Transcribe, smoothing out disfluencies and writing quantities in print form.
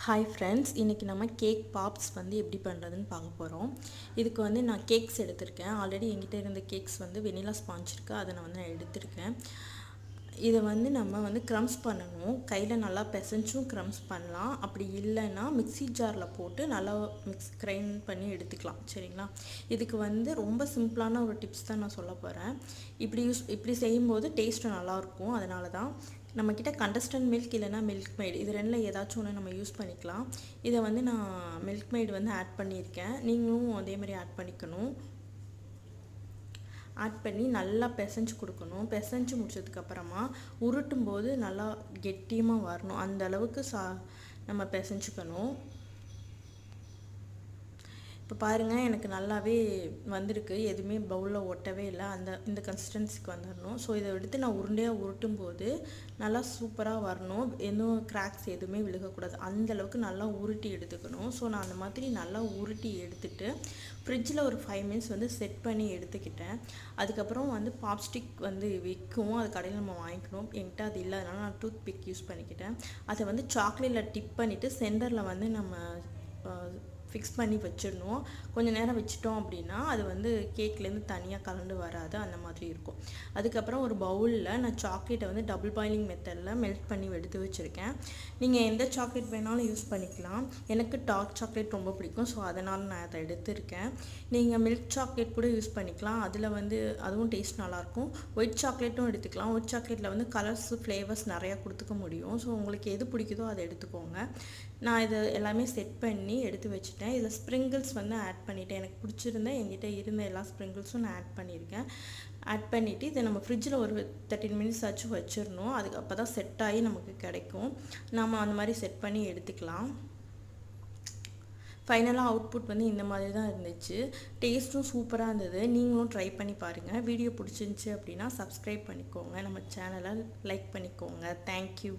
Hi friends, இன்றைக்கி நம்ம cake பாப்ஸ் வந்து எப்படி பண்ணுறதுன்னு பார்க்க போகிறோம். இதுக்கு வந்து நான் கேக்ஸ் எடுத்திருக்கேன். ஆல்ரெடி என்கிட்ட இருந்த கேக்ஸ் வந்து வெனிலா ஸ்பாஞ்ச் இருக்குது, அதை நான் எடுத்திருக்கேன். இதை வந்து நம்ம வந்து க்ரம்ஸ் பண்ணணும். கையில் நல்லா பிசைஞ்சும் க்ரம்ஸ் பண்ணலாம். அப்படி இல்லைன்னா மிக்ஸி ஜாரில் போட்டு நல்லா கிரைண்ட் பண்ணி எடுத்துக்கலாம். சரிங்களா? இதுக்கு வந்து ரொம்ப சிம்பிளான ஒரு டிப்ஸ் தான் நான் சொல்ல போகிறேன். இப்படி செய்யும்போது டேஸ்ட்டு நல்லாயிருக்கும். அதனால தான் நம்மக்கிட்ட கண்டஸ்டன்ட் மில்க் இல்லைனா மில்க் மெய்டு இது ரெண்டில் ஏதாச்சும் ஒன்று நம்ம யூஸ் பண்ணிக்கலாம். இதை வந்து நான் மில்க் மெய்டு வந்து ஆட் பண்ணியிருக்கேன். நீங்களும் அதே மாதிரி ஆட் பண்ணிக்கணும். ஆட் பண்ணி நல்லா பிசைஞ்சு கொடுக்கணும். பிசைஞ்சு முடிச்சதுக்கப்புறமா உருட்டும் போது நல்லா கெட்டியமாக வரணும். அந்த அளவுக்கு நம்ம பிசைஞ்சுக்கணும். இப்போ பாருங்கள், எனக்கு நல்லாவே வந்திருக்கு. எதுவுமே பவுலில் ஒட்டவே இல்லை. இந்த கன்சிஸ்டன்சிக்கு வந்துடணும். ஸோ இதை எடுத்து நான் உருண்டையாக உருட்டும் போது நல்லா சூப்பராக வரணும். எதுவும் கிராக்ஸ் எதுவுமே விழுகக்கூடாது. அந்தளவுக்கு நல்லா உருட்டி எடுத்துக்கணும். ஸோ நான் அந்த மாதிரி நல்லா உருட்டி எடுத்துகிட்டு ஃப்ரிட்ஜில் ஒரு 5 மினிட்ஸ் வந்து செட் பண்ணி எடுத்துக்கிட்டேன். அதுக்கப்புறம் வந்து பாப்ஸ்டிக் வந்து விற்கும், அது கடையில் நம்ம வாங்கிக்கணும். என்கிட்ட அது இல்லாதனால நான் டூத் பிக் யூஸ் பண்ணிக்கிட்டேன். அதை வந்து சாக்லேட்டில் டிப் பண்ணிவிட்டு சென்டரில் வந்து நம்ம ஃபிக்ஸ் பண்ணி வச்சிடணும். கொஞ்சம் நேரம் வச்சிட்டோம் அப்படின்னா அது வந்து கேக்லேருந்து தனியாக கலந்து வராது, அந்த மாதிரி இருக்கும். அதுக்கப்புறம் ஒரு பவுலில் நான் சாக்லேட்டை வந்து டபுள் பாயிலிங் மெத்தடில் மெல்ட் பண்ணி எடுத்து வச்சுருக்கேன். நீங்கள் எந்த சாக்லேட் வேணாலும் யூஸ் பண்ணிக்கலாம். எனக்கு டார்க் சாக்லேட் ரொம்ப பிடிக்கும், ஸோ அதனால் நான் அதை எடுத்துருக்கேன். நீங்கள் மில்க் சாக்லேட் கூட யூஸ் பண்ணிக்கலாம். அதில் வந்து அதுவும் டேஸ்ட் நல்லாயிருக்கும். ஒயிட் சாக்லேட்டும் எடுத்துக்கலாம். ஒயிட் சாக்லேட்டில் வந்து கலர்ஸ் ஃப்ளேவர்ஸ் நிறையா கொடுத்துக்க முடியும். ஸோ உங்களுக்கு எது பிடிக்குதோ அதை எடுத்துக்கோங்க. நான் இதை எல்லாமே செட் பண்ணி எடுத்து வச்சுட்டேன். இதில் ஸ்ப்ரிங்கிள்ஸ் வந்து ஆட் பண்ணிவிட்டேன். எனக்கு பிடிச்சிருந்தேன், என்கிட்ட இருந்த எல்லா ஸ்ப்ரிங்கிள்ஸும் நான் ஆட் பண்ணியிருக்கேன். ஆட் பண்ணிவிட்டு இதை நம்ம ஃப்ரிட்ஜில் ஒரு 13 மினிட்ஸ் ஆச்சு வச்சிடணும். அதுக்கு அப்போ தான் செட் ஆகி நமக்கு கிடைக்கும். நம்ம அந்த மாதிரி செட் பண்ணி எடுத்துக்கலாம். ஃபைனலாக அவுட்புட் வந்து இந்த மாதிரி தான் இருந்துச்சு. டேஸ்ட்டும் சூப்பராக இருந்தது. நீங்களும் ட்ரை பண்ணி பாருங்கள். வீடியோ பிடிச்சிருந்துச்சி அப்படின்னா சப்ஸ்கிரைப் பண்ணிக்கோங்க. நம்ம சேனலை லைக் பண்ணிக்கோங்க. தேங்க்யூ.